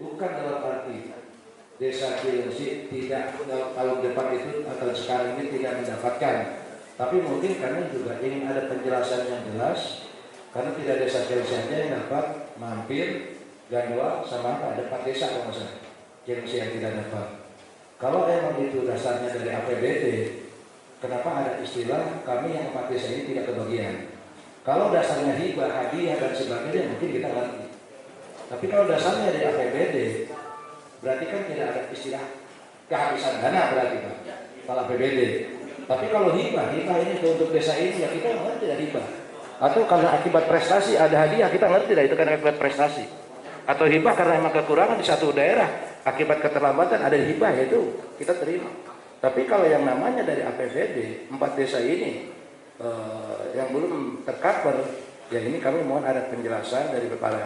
Bukan dalam arti desa Cilengsi tidak tahun depan itu atau sekarang ini tidak mendapatkan, tapi mungkin kami juga ingin ada penjelasan yang jelas, karena tidak desa Cilengsi saja yang dapat mampir, Gandua sama ada 4 desa kalau nggak salah Cilengsi yang tidak dapat. Kalau emang itu dasarnya dari APBD, kenapa ada istilah kami yang 4 desa ini tidak kebagian? Kalau dasarnya hibah, hadiah dan sebagainya mungkin kita ngerti. Tapi kalau dasarnya dari APBD, berarti kan tidak ada istilah kehabisan dana berarti Pak, kalau APBD. Tapi kalau hibah ini untuk desa ini ya kita ngerti tidak hibah. Atau karena akibat prestasi ada hadiah, kita ngerti tidak itu karena akibat prestasi. Atau hibah karena emang kekurangan di satu daerah, akibat keterlambatan ada hibah, yaitu kita terima. Tapi kalau yang namanya dari APBD 4 desa ini yang belum tercover, ya ini kami mohon ada penjelasan dari para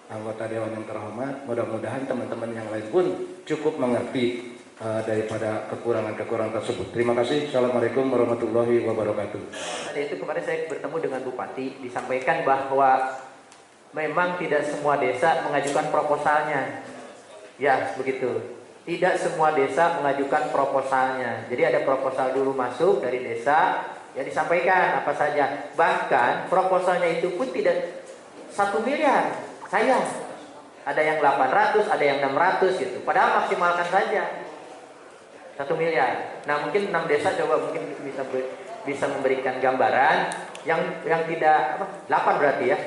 anggota dewan yang terhormat. Mudah-mudahan teman-teman yang lain pun cukup mengerti daripada kekurangan-kekurangan tersebut. Terima kasih. Assalamualaikum warahmatullahi wabarakatuh. Tadi itu kemarin saya bertemu dengan Bupati, disampaikan bahwa memang tidak semua desa mengajukan proposalnya. Ya, begitu. Tidak semua desa mengajukan proposalnya. Jadi ada proposal dulu masuk dari desa, ya disampaikan apa saja. Bahkan proposalnya itu pun tidak 1 miliar. Sayang. Ada yang 800, ada yang 600 gitu. Padahal maksimalkan saja 1 miliar. Nah, mungkin 6 desa coba mungkin bisa memberikan gambaran yang tidak 8 berarti ya.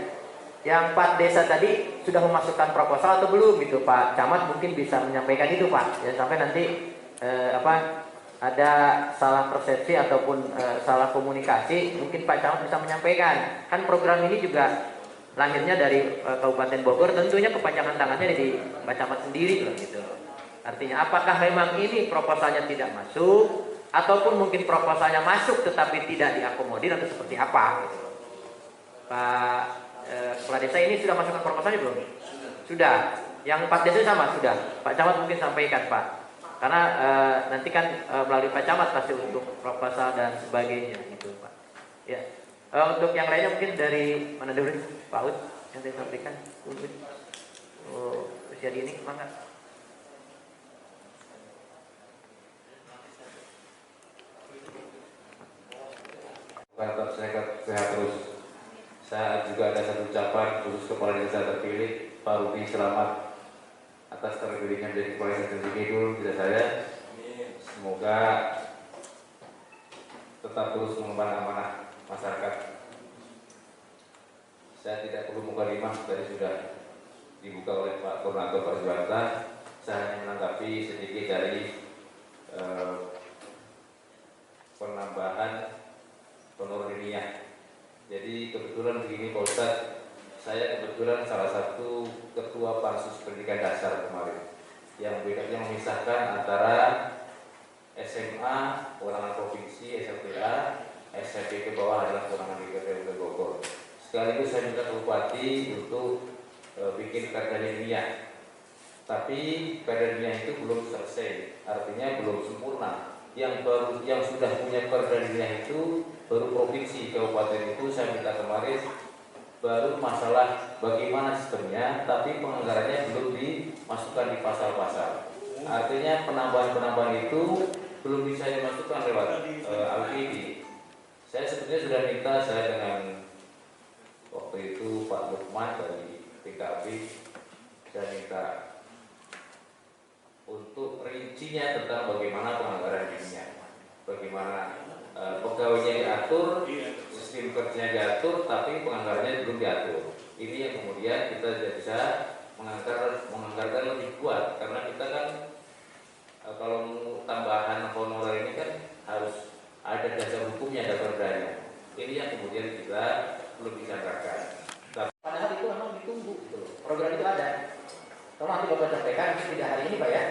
Yang 4 desa tadi sudah memasukkan proposal atau belum gitu Pak Camat, mungkin bisa menyampaikan itu Pak. Ya sampai nanti ada salah persepsi ataupun salah komunikasi, mungkin Pak Camat bisa menyampaikan. Kan program ini juga lahirnya dari Kabupaten Bogor, tentunya kepanjangan tangannya di Pak Camat sendiri loh gitu. Artinya apakah memang ini proposalnya tidak masuk, ataupun mungkin proposalnya masuk tetapi tidak diakomodir, atau seperti apa gitu. Pak Kepala Desa ini sudah masukkan proposalnya belum? Sudah. Yang 4 desa sama sudah. Pak Camat mungkin sampaikan Pak. Karena nanti kan melalui Pak Camat pasti untuk proposal dan sebagainya gitu Pak. Ya. Untuk yang lainnya mungkin dari mana dulu? Pak Ud yang saya sampaikan. Usia dini, semangat. Sehat terus. Saya juga ada satu ucapan khusus Kepala Desa terpilih Pak Rudi, selamat atas terpilihnya menjadi Kepala Desa terpilih dulu tidak saya. Semoga tetap terus mengemban amanah masyarakat. Saya tidak perlu mukadimah, tadi sudah dibuka oleh Pak Koordinator Pak Juwanta. Saya hanya menanggapi sedikit dari penambahan honor ilmiah. Jadi kebetulan begini Pak Ustadz, saya kebetulan salah satu ketua Pansus Pendidikan Dasar kemarin yang memisahkan antara SMA kewenangan provinsi, SLTA, SMP ke bawah adalah kewenangan di Kabupaten Bogor. Sekaligus saya minta Bupati untuk bikin perda ilmiah, tapi perda ilmiah itu belum selesai, artinya belum sempurna. Yang sudah punya perda ilmiah itu baru provinsi, kabupaten itu saya minta kemarin baru masalah bagaimana sistemnya, tapi penganggarannya belum dimasukkan di pasal-pasal. Artinya penambahan-penambahan itu belum bisa dimasukkan lewat LPD. Saya sebetulnya sudah minta, saya dengan waktu itu Pak Lukman dari PKB, saya minta untuk rincinya tentang bagaimana penganggaran dirinya, bagaimana pegawainya diatur, sistem kerjanya diatur, tapi penganggarannya belum diatur. Ini yang kemudian kita tidak bisa menganggarkan lebih kuat, karena kita kan kalau tambahan honorer ini kan harus ada dasar hukumnya, ada perdanya. Ini yang kemudian kita belum bisa anggarkan. Padahal itu memang ditunggu gitu. Program itu ada. Kalau nanti Bapak sampaikan, tidak hari ini Pak ya.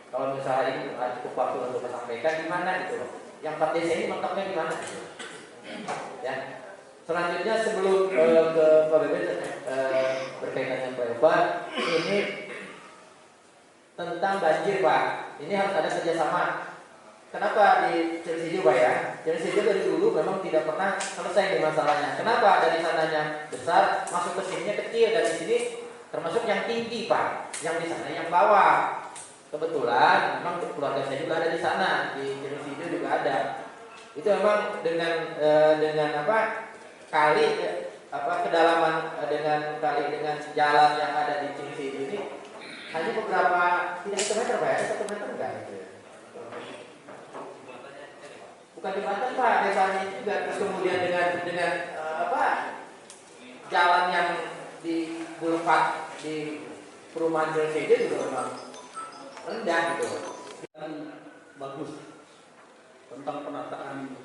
Kalau misalnya ini cukup waktu untuk sampaikan di mana gitu loh. Yang 4 desa ini mentoknya di mana? Ya. Selanjutnya sebelum ke Pak Bebe berkaitan dengan Pak, ini tentang banjir Pak. Ini harus ada kerjasama. Kenapa di Cilengsi Pak ya? Cilengsi dari dulu memang tidak pernah selesai di masalahnya. Kenapa dari sananya besar, masuk ke sininya kecil, dari sini termasuk yang tinggi Pak, yang di sana yang bawah. Kebetulan memang keluarga saya juga ada di sana, di Cilensi juga ada. Itu memang dengan apa kali kedalaman dengan kali dengan jalan yang ada di Cilensi ini hanya beberapa tidak 1 meter Pak, ya, 1 meter enggak gitu ya. Bukan jembatan Pak, desanya juga. Terus kemudian dengan jalan yang di Boulevard di perumahan Cilensi juga memang rendah gitu. Dan bagus tentang penataan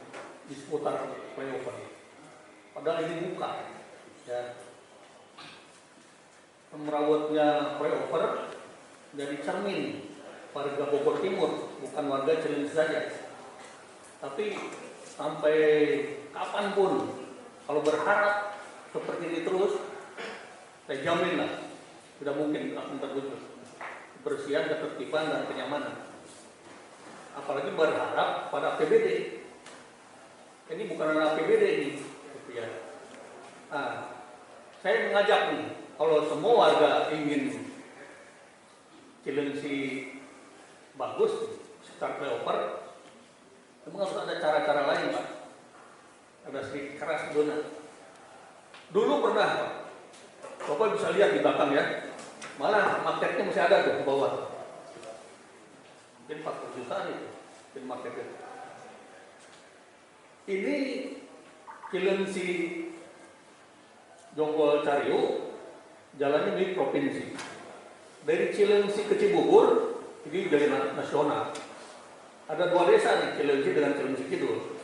di seputar flyover. Padahal ini buka, ya. Merawatnya flyover dari cermin warga Bogor Timur, bukan warga Cilenyi saja. Tapi sampai kapanpun, kalau berharap seperti ini terus, saya jamin lah, tidak mungkin akan terwujud kebersihan, ketertiban, dan kenyamanan. Apalagi berharap pada APBD. Ini bukan APBD ini, gitu ya. Nah, saya mengajak nih, kalau semua warga ingin Cilenyi bagus secara flyover, memang harus ada cara-cara lain Pak. Ada sedikit keras dulu pernah Pak, Bapak bisa lihat di belakang ya, malah marketnya masih ada tuh di bawah. Mungkin 40 jutaan itu, mungkin marketnya. Ini Cilenyi Jonggol Cariu, jalannya di provinsi. Dari Cilenyi ke Cibubur, ini jalan nasional. Ada 2 desa nih, Cilenyi dengan Cilenyi Kidul.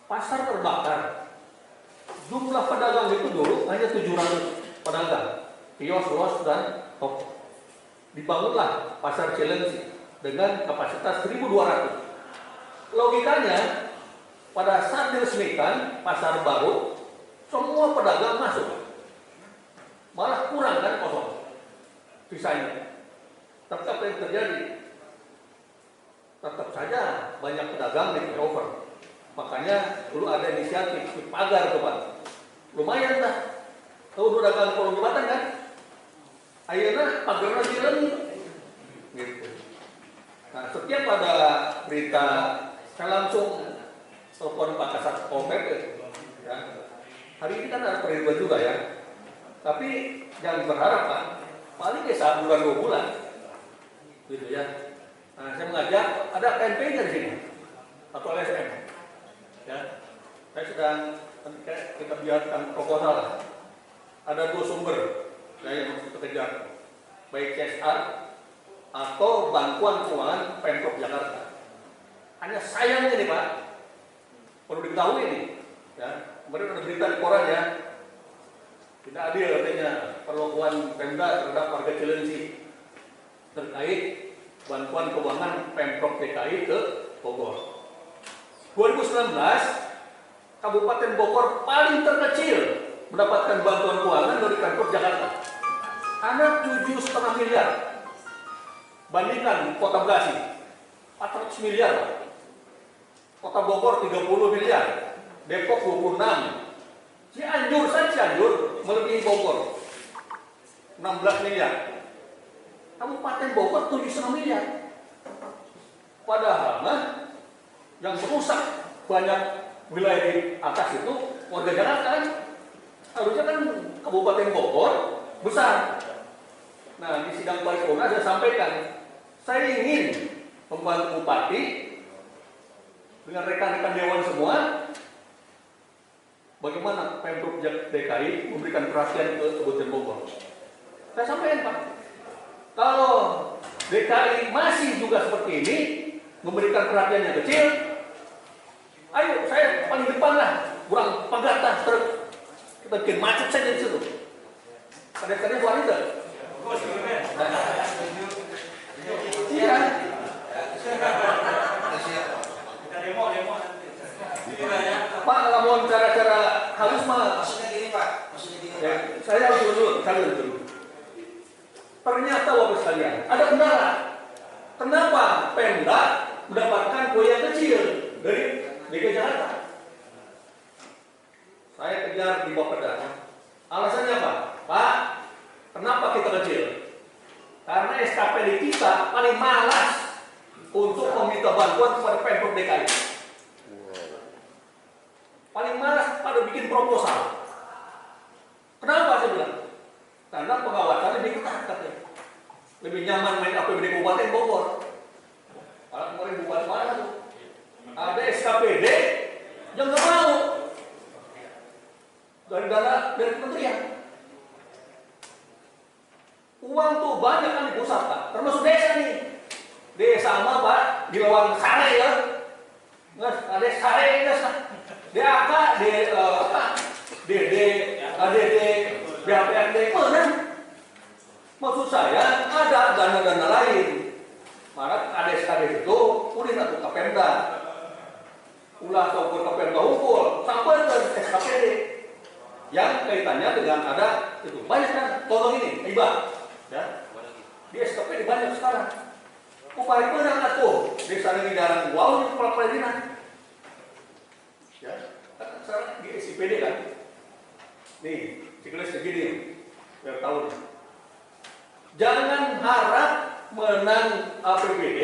Pasar terbakar. Jumlah pedagang itu dulu hanya 700 pedagang, kios, dan toko. Dibangunlah pasar Cilenyi dengan kapasitas 1.200. Logikanya, pada saat diresmikan pasar baru, semua pedagang masuk. Malah kurang kan kosong sisanya. Tapi apa yang terjadi? Tetap saja banyak pedagang di flyover. Makanya dulu ada inisiatif di pagar tuh Pak. Lumayan lah. Tahu pedagang kolong jembatan kan? Akhirnya pagarnya Cilenyi. Gitu. Nah, setiap ada berita, saya langsung telepon Pak Kasat Pol PP. Ya. Hari ini kan ada periode juga ya. Tapi jangan berharap Pak, paling ya 1 bulan 2 bulan. Gitu ya. Nah, saya mengajak ada campaign di sini atau LSM. Ya. Saya sedang kita biarkan proposal. Ada 2 sumber yang harus kita kejar. Baik CSR atau bantuan keuangan Pemprov Jakarta. Hanya sayangnya nih Pak, perlu diketahui nih, ya, kemarin ada berita di koran ya, tidak adil katanya perlakuan Pemda terhadap warga Cilenyi terkait bantuan keuangan Pemprov DKI ke Bogor. 2019, Kabupaten Bogor paling terkecil mendapatkan bantuan keuangan dari Pemprov Jakarta. Hanya 7,5 miliar. Bandingkan Kota Bekasi, 400 miliar. Kota Bogor 30 miliar. Depok 26. Cianjur saja Cianjur melebihi Bogor 16 miliar. Kabupaten Bogor 7,5 miliar. Padahal yang merusak banyak wilayah di atas itu warga Jakarta kan. Harusnya kan Kabupaten Bogor besar. Nah, di sidang paripurna saya sampaikan, saya ingin membantu Bupati dengan rekan-rekan Dewan semua, bagaimana Pemprov DKI memberikan perhatian ke Kabupaten Bogor. Saya sampaikan Pak, kalau DKI masih juga seperti ini, memberikan perhatian yang kecil, ayo saya paling depan lah, kurang pagata, kita bikin macet saja di situ. Kadang-kadang wanita. Iya. Pak, ngomong cara-cara halus mah. Maksudnya gini Pak, maksudnya gini Pak. Saya harus dulu. Ternyata Bapak sekalian, ada kendala. Kenapa Pemda mendapatkan kue yang kecil dari DKI Jakarta? Saya kejar di Bapeda. Alasannya apa? Pak, kenapa kita kecil? Karena SKPD kita paling malas untuk meminta bantuan kepada Pemprov DKI. Paling malas pada bikin proposal. Kenapa saya bilang? Karena pengawasannya lebih ketat katanya. Lebih nyaman main APBD Kabupaten Bogor. Kalau kemarin Bupati mana tuh? Ada SKPD yang nggak mau dari dana dari kementerian. Uang tuh banyak kan di pusat Pak, termasuk desa nih. Desa sama Pak di Lawang Sare ya. Nggak ada Sare ya. DAK, DD, ADD, BAPRD, mana? Maksud saya ada dana-dana lain. Maka kades-kades itu udah satu Kapemda. Ulah ke Kapemda hukum sampai ke SKPD. Yang kaitannya dengan ada itu banyak kan contoh ini hibah ya di SKPD banyak sekarang upaya menang tuh desa ini jarang wow ini kepala dinas ya kan sekarang di SKPD kan nih siklus segini biar tahu nih. Jangan harap menang APBD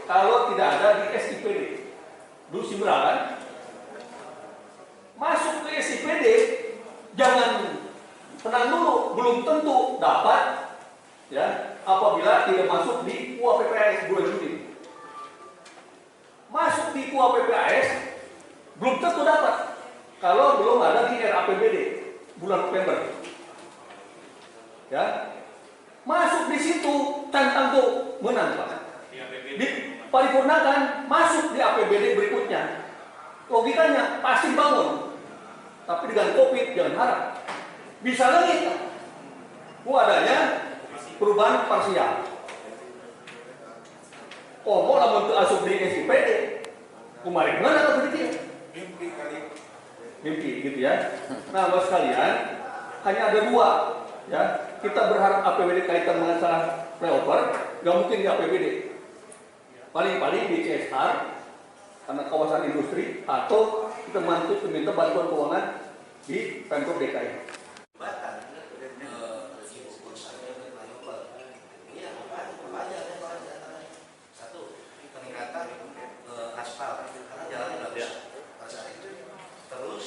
kalau tidak ada di SKPD dulu simrakan masuk ke SKPD. Jangan tenang dulu, belum tentu dapat ya apabila tidak masuk di UAPPAS bulan Juli. Masuk di UAPPAS belum tentu dapat kalau belum ada di RAPBD bulan November. Ya. Masuk di situ tantang tuh menang Pak. Diparipurnakan masuk di APBD berikutnya. Logikanya pasti bangun. Tapi dengan COVID jangan harap. Bisa lagi adanya perubahan parsial. Mau lamun teu asup di SKPD. Kumarin mana kan begitu? Mimpi gitu ya. Nah, Bapak sekalian, hanya ada dua ya. Kita berharap APBD kaitan dengan masalah flyover, nggak mungkin di APBD. Paling-paling di CSR karena kawasan industri atau kita minta bantuan keuangan di Pemprov DKI. Satu, peningkatan aspal karena jalannya bagus. Terus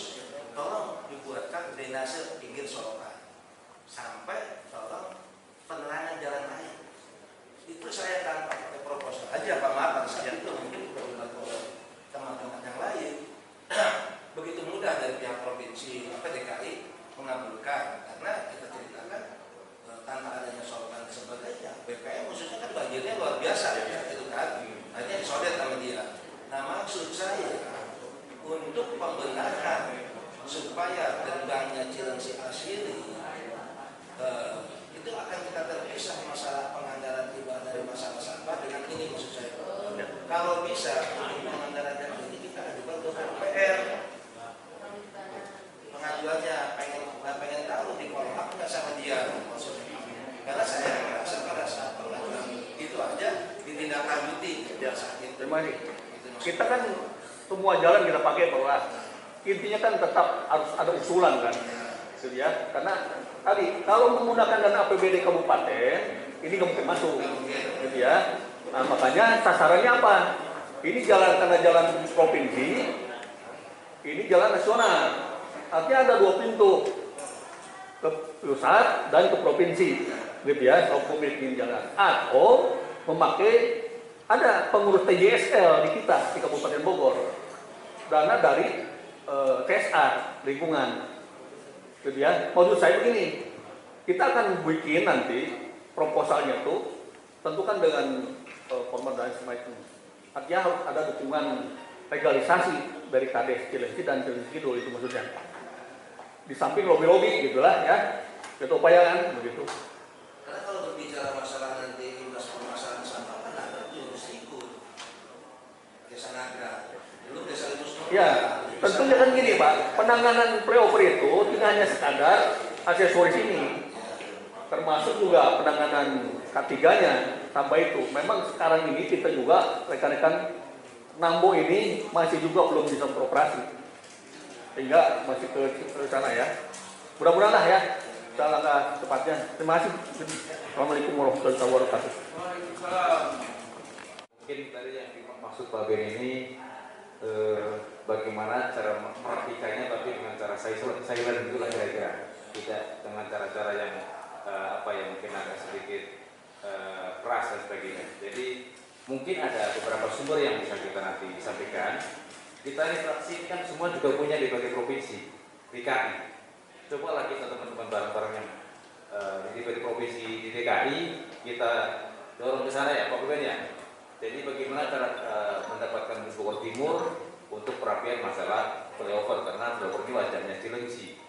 tolong dibuatkan drainase pinggir sorokan sampai tolong penerangan jalan raya. Itu saya akan pakai proposal aja Pak Maaf saja itu mungkin teman-teman yang lain begitu mudah dari pihak provinsi DKI mengabulkan karena kita ceritakan tanpa adanya sorotan sebagainya BPM khususnya kan banjirnya luar biasa ya itu kan akhirnya disodet sama dia. Nah maksud saya untuk pembenahan supaya gerbangnya Cilengsi Asiri itu akan kita terpisah masalah penganggaran tiba dari masalah sampah dengan ini maksud saya. Kalau bisa untuk penganggaran yang ini kita ajukan ke PUPR. Pengajuannya pengen tahu di kolom apa nggak sama dia maksudnya. Karena saya merasa pada saat pengajuan itu aja ditindaklanjuti saat itu. Terima kasih. Kita kan semua jalan kita pakai bahwa intinya kan tetap harus ada usulan kan, gitu ya. Karena tadi kalau menggunakan dana APBD kabupaten ini nggak mungkin masuk, gitu ya. Nah makanya sasarannya apa? Ini jalan karena jalan provinsi, ini jalan nasional. Artinya ada dua pintu, ke pusat dan ke provinsi, gitu ya. Kalau pemilik jalan atau memakai ada pengurus TJSL di kita di Kabupaten Bogor, dana dari TSA lingkungan, gitu ya. Maksud saya begini, kita akan bikin nanti proposalnya tuh tentukan dengan format dan semacam. Artinya harus ada dukungan legalisasi dari Kades Cilengsi dan Cilengsi Kidul itu maksudnya. Di samping lobby-lobby gitulah ya, kita upayakan begitu. Karena kalau berbicara masalah nanti permasalahan sampah kan ada jurusdiku, desa Nagra, belum desa Limus. Ya, tentunya kan gini Pak, penanganan pre-over itu tidak hanya sekadar aksesoris ini, termasuk juga penanganan K3-nya tambah itu. Memang sekarang ini kita juga rekan-rekan Nambo ini masih juga belum bisa beroperasi, sehingga masih ke sana ya. Mudah-mudahan lah ya, kita langkah cepatnya. Terima kasih. Assalamualaikum warahmatullahi wabarakatuh. Mungkin tadi yang dimaksud Pak Ben ini bagaimana cara mempraktikannya, tapi dengan cara silent itulah kira-kira, tidak dengan cara-cara yang yang mungkin agak sedikit keras dan sebagainya. Jadi mungkin ada beberapa sumber yang bisa kita nanti sampaikan. Kita ini fraksi ini kan semua juga punya di berbagai provinsi, DKI. Cobalah kita teman-teman bareng-bareng yang di berbagai provinsi di DKI kita dorong ke sana ya Pak Ben ya. Jadi bagaimana cara mendapatkan Bus Bogor Timur untuk perapian masalah flyover, karena flyover ini wajahnya Cilengsi.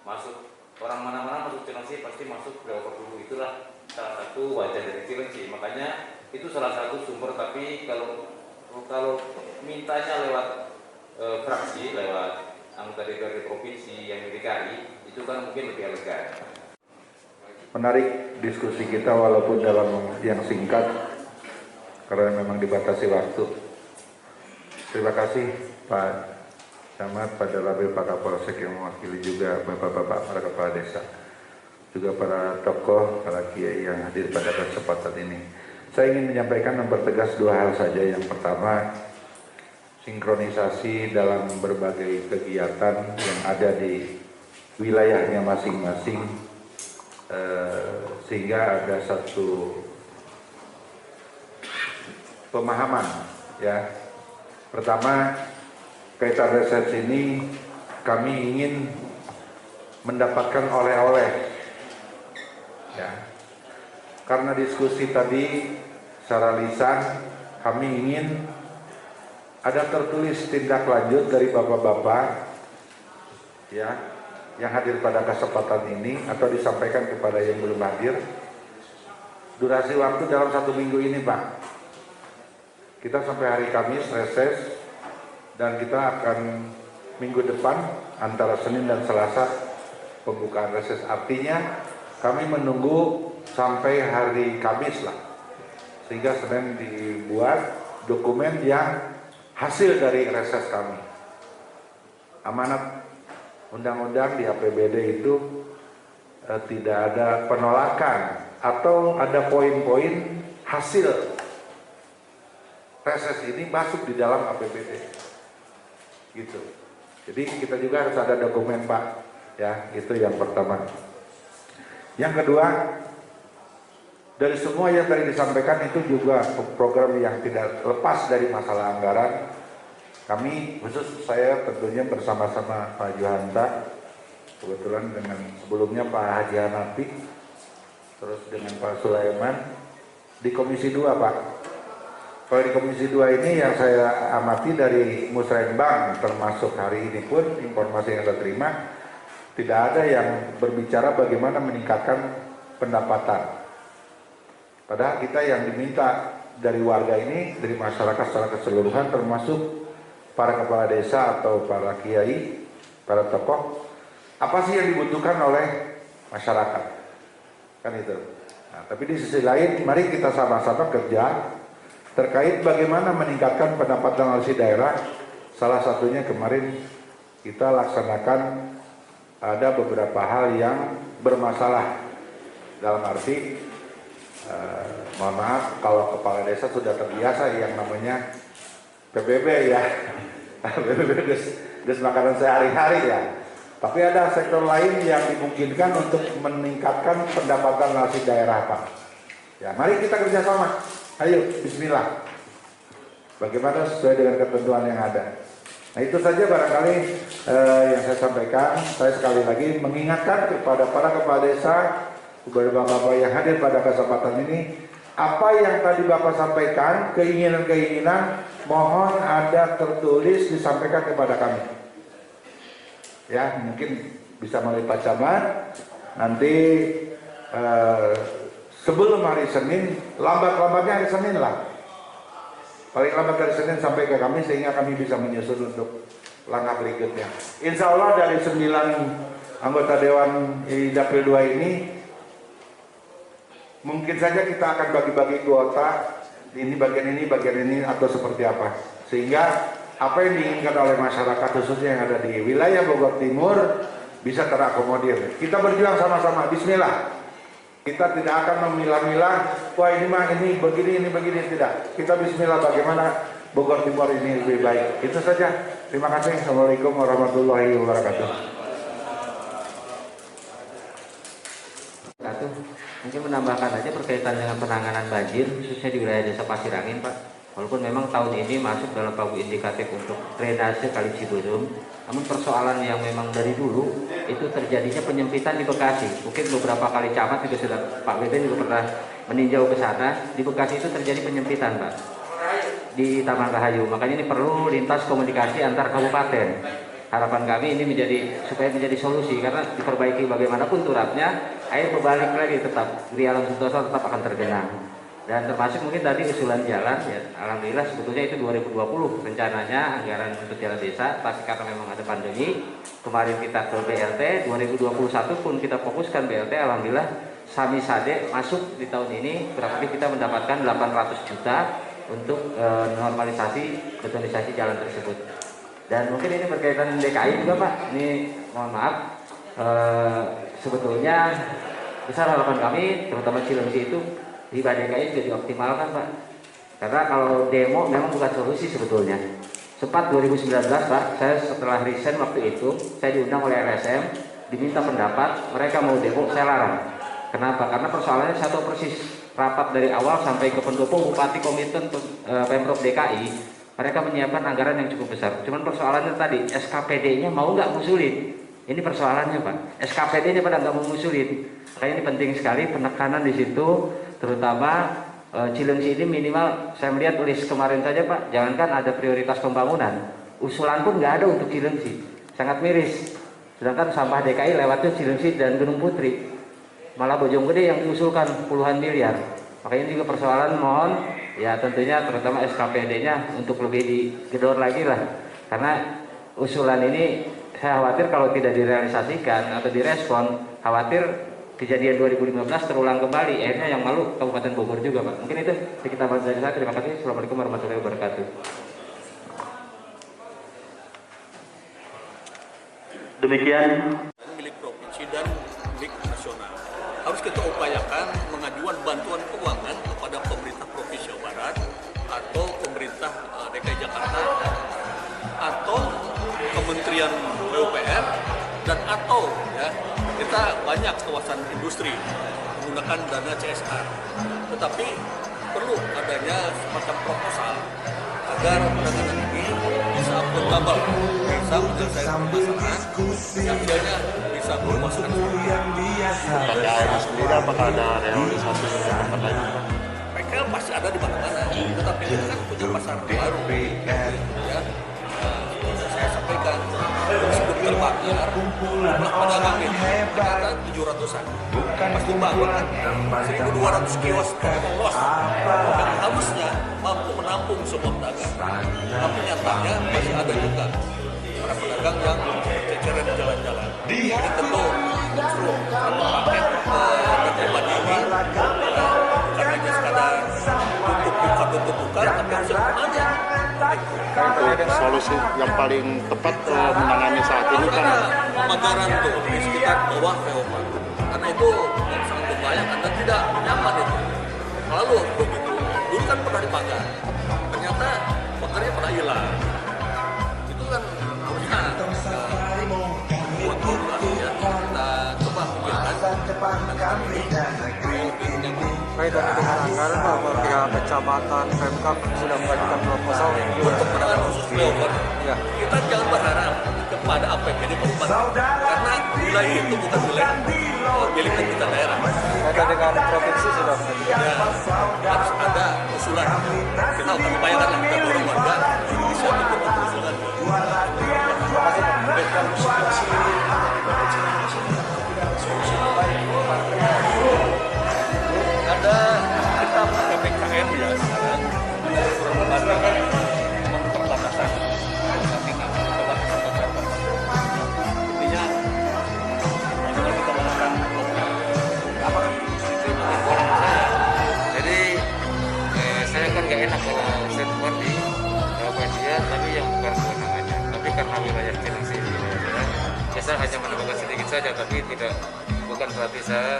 Masuk orang mana-mana masuk Cilengsi pasti masuk flyover dulu, itulah salah satu wajah dari Cilengsi. Makanya itu salah satu sumber, tapi kalau mintanya lewat fraksi, lewat anggota DPRD provinsi yang di DKI, itu kan mungkin lebih elegan. Menarik diskusi kita walaupun dalam yang singkat karena memang dibatasi waktu. Terima kasih Pak Camat, Pak Dalabel, Pak Kapolsek yang mewakili juga Bapak-Bapak para kepala desa, juga para tokoh, para kiai yang hadir pada kesempatan ini. Saya ingin menyampaikan dan mempertegas dua hal saja. Yang pertama, sinkronisasi dalam berbagai kegiatan yang ada di wilayahnya masing-masing, sehingga ada satu pemahaman ya. Pertama, kaitan resepsi ini kami ingin mendapatkan oleh-oleh ya. Karena diskusi tadi secara lisan, kami ingin ada tertulis tindak lanjut dari bapak-bapak ya yang hadir pada kesempatan ini, atau disampaikan kepada yang belum hadir. Durasi waktu dalam 1 minggu ini Pak, kita sampai hari Kamis reses, dan kita akan minggu depan antara Senin dan Selasa pembukaan reses. Artinya kami menunggu sampai hari Kamis lah, sehingga Senin dibuat dokumen yang hasil dari reses kami. Amanat undang-undang di APBD itu tidak ada penolakan atau ada poin-poin hasil reses ini masuk di dalam APBD gitu. Jadi kita juga harus ada dokumen Pak ya. Itu yang pertama. Yang kedua, dari semua yang tadi disampaikan itu juga program yang tidak lepas dari masalah anggaran. Kami khusus saya tentunya bersama-sama Pak Johanta, kebetulan dengan sebelumnya Pak Haji Hanafi, terus dengan Pak Sulaiman di Komisi 2 Pak. Kalau di Komisi 2 ini yang saya amati dari Musrenbang, termasuk hari ini pun informasi yang saya terima, tidak ada yang berbicara bagaimana meningkatkan pendapatan. Padahal kita yang diminta dari warga ini, dari masyarakat secara keseluruhan, termasuk para kepala desa atau para kiai, para tokoh, apa sih yang dibutuhkan oleh masyarakat? Kan itu. Nah, tapi di sisi lain, mari kita sama-sama kerja terkait bagaimana meningkatkan pendapatan alokasi daerah. Salah satunya kemarin kita laksanakan ada beberapa hal yang bermasalah, dalam arti mohon maaf kalau kepala desa sudah terbiasa yang namanya PBB ya, PBB des makanan sehari-hari ya. Tapi ada sektor lain yang dimungkinkan untuk meningkatkan pendapatan alokasi daerah Pak. Ya, mari kita kerjasama. Ayo, bismillah. Bagaimana sesuai dengan ketentuan yang ada. Nah itu saja barangkali yang saya sampaikan. Saya sekali lagi mengingatkan kepada para kepala desa, kepada bapak-bapak yang hadir pada kesempatan ini, apa yang tadi Bapak sampaikan, keinginan-keinginan, mohon ada tertulis disampaikan kepada kami. Ya, mungkin bisa melalui Pak Camat. Nanti sebelum hari Senin, lambat-lambatnya hari Senin lah. Paling lambat hari Senin sampai ke kami, sehingga kami bisa menyusun untuk langkah berikutnya. Insya Allah dari 9 anggota Dewan di Dapil 2 ini, mungkin saja kita akan bagi-bagi kuota, ini bagian ini, atau seperti apa. Sehingga apa yang diinginkan oleh masyarakat khususnya yang ada di wilayah Bogor Timur, bisa terakomodir. Kita berjuang sama-sama, bismillah. Kita tidak akan memilah-milah, wah ini mah ini begini, tidak. Kita bismillah bagaimana Bogor Timur ini lebih baik. Itu saja. Terima kasih. Assalamualaikum warahmatullahi wabarakatuh. Mungkin menambahkan aja berkaitan dengan penanganan banjir khususnya di wilayah Desa Pasirangin, Pak. Walaupun memang tahun ini masuk dalam pagu indikatif untuk drainase Kali Cibunung, namun persoalan yang memang dari dulu itu terjadinya penyempitan di Bekasi. Mungkin beberapa kali camat juga sudah, Pak Beben juga pernah meninjau ke sana. Di Bekasi itu terjadi penyempitan, Pak, di Taman Rahayu. Makanya ini perlu lintas komunikasi antar kabupaten. Harapan kami ini supaya menjadi solusi, karena diperbaiki bagaimanapun turapnya, air berbalik lagi tetap di Alam Sentosa tetap akan tergenang. Dan termasuk mungkin tadi usulan jalan, ya alhamdulillah sebetulnya itu 2020 rencananya anggaran untuk jalan desa, tapi karena memang ada pandemi kemarin kita ke BLT, 2021 pun kita fokuskan BLT, alhamdulillah Sami Sade masuk di tahun ini, berarti kita mendapatkan 800 juta untuk normalisasi betonisasi jalan tersebut. Dan mungkin ini berkaitan DKI juga, Pak, ini mohon maaf, sebetulnya besar harapan kami terutama Cilengsi itu di DKI juga dioptimalkan, Pak. Karena kalau demo memang bukan solusi sebetulnya. Sempat 2019, Pak, saya setelah resign waktu itu, saya diundang oleh LSM, diminta pendapat, mereka mau demo, saya larang. Kenapa? Karena persoalannya satu persis. Rapat dari awal sampai ke pendopo, Bupati komitmen Pemprov DKI, mereka menyiapkan anggaran yang cukup besar. Cuman persoalannya tadi, SKPD-nya mau nggak ngusulin. Ini persoalannya, Pak. SKPD-nya pada nggak mau ngusulin. Makanya ini penting sekali penekanan di situ, terutama Cilengsi ini minimal, saya melihat list kemarin saja, Pak, jangankan ada prioritas pembangunan, usulan pun nggak ada untuk Cilengsi, sangat miris. Sedangkan sampah DKI lewatnya Cilengsi dan Gunung Putri, malah Bojonggede yang diusulkan puluhan miliar. Makanya ini juga persoalan, mohon ya tentunya terutama SKPD-nya untuk lebih digedor lagi lah, karena usulan ini saya khawatir kalau tidak direalisasikan atau direspon, khawatir kejadian 2015 terulang kembali, akhirnya yang malu Kabupaten Bogor juga, Pak. Mungkin itu sedikit tambahan dari saya. Terima kasih. Assalamualaikum warahmatullahi wabarakatuh. Demikian milik provinsi dan milik nasional. Harus kita upayakan mengajukan bantuan keuangan kepada pemerintah Provinsi Jawa Barat atau pemerintah DKI Jakarta atau Kementerian PUPR dan atau ya kita banyak kawasan industri menggunakan dana CSR, tetapi perlu adanya semacam proposal agar penanganan ini bisa akuntabel, bisa menyelesaikan permasalahan yang akhirnya bisa memuaskan. PKL sendiri apakah ada realisasi di tempat lain? PKL pasti ada di mana-mana, tetapi ini kan punya pasar baru. Ya, saya sampaikan sebelum terbakar jumlah pedagang ini ternyata 700-an. Pas dibangun kan 1.200 kios los yang harusnya mampu menampung semua pedagang. Tapi nyatanya masih ada juga para pedagang yang ceceran di jalan-jalan. Ini tentu justru paket pribadi ini bukan hanya sekadar tutup buka, tapi harus semuanya. Untuk solusi yang paling tepat menangani saat ini kan pemagaran tuh di sekitar bawah POPA, karena itu sangat membahayakan dan tidak nyaman itu. Lalu begitu, dulu kan pernah dipagar, ternyata pagarnya pernah hilang. Itu kan harusnya buat koordinasi ya, kita coba pikirkan. Baik, dan dengan anggaran bahwa pihak kecamatan Pemkab sudah mengajukan proposal Untuk penanganan khusus flyover, ya. kita jangan berharap kepada APBD kabupaten, karena wilayah itu bukan wilayah milik kita daerah. Baik, dengan provinsi sudah Ya, harus ada usulan. Kita akan upayakan lah, kita dorong warga bisa mendukung usulan. Ada kita pakai PKM ya sekarang. Surabaya kan memang perbatasan. Intinya kalau kita melakukan apa? Jadi saya kan gak enak kalau statement di media, tapi yang bukan kewenangannya. Tapi karena wilayah Cilengsi ini wilayah saya Saya hanya menambahkan sedikit saja, tapi bukan berarti saya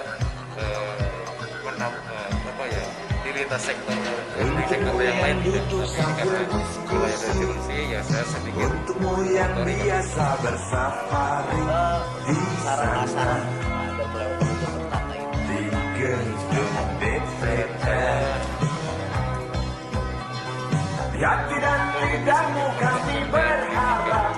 di lintas sektor yang lain tidak. Tapi karena wilayah dari Cilengsi, ya saya sedikit mengotori. Hati dan lidahmu kami berharap,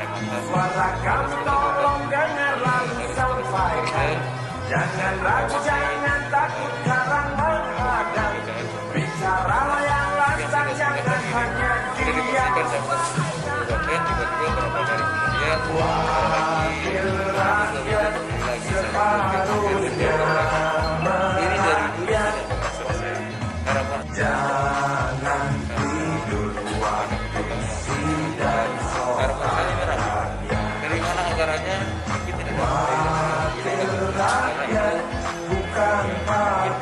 suara kami tolong dengar lalu sampaikan. Jangan ragu, jangan takut karang menghadap, bicaralah yang lantang, jangan hanya diam. Tiba-tiba beberapa hari kemudian Wakil rakyat separuhnya merakyat. Jangan tidur waktu sidang soal. dari mana anggarannya mungkin tidak Wakil rakyat bukan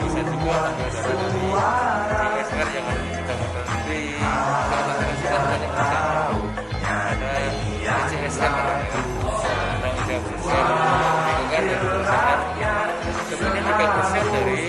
bisa juga suara. sekarang jangan kita makan di banyak ada CSR tanggung jawab sosial lingkungan dan perusahaan sebenarnya 3% dari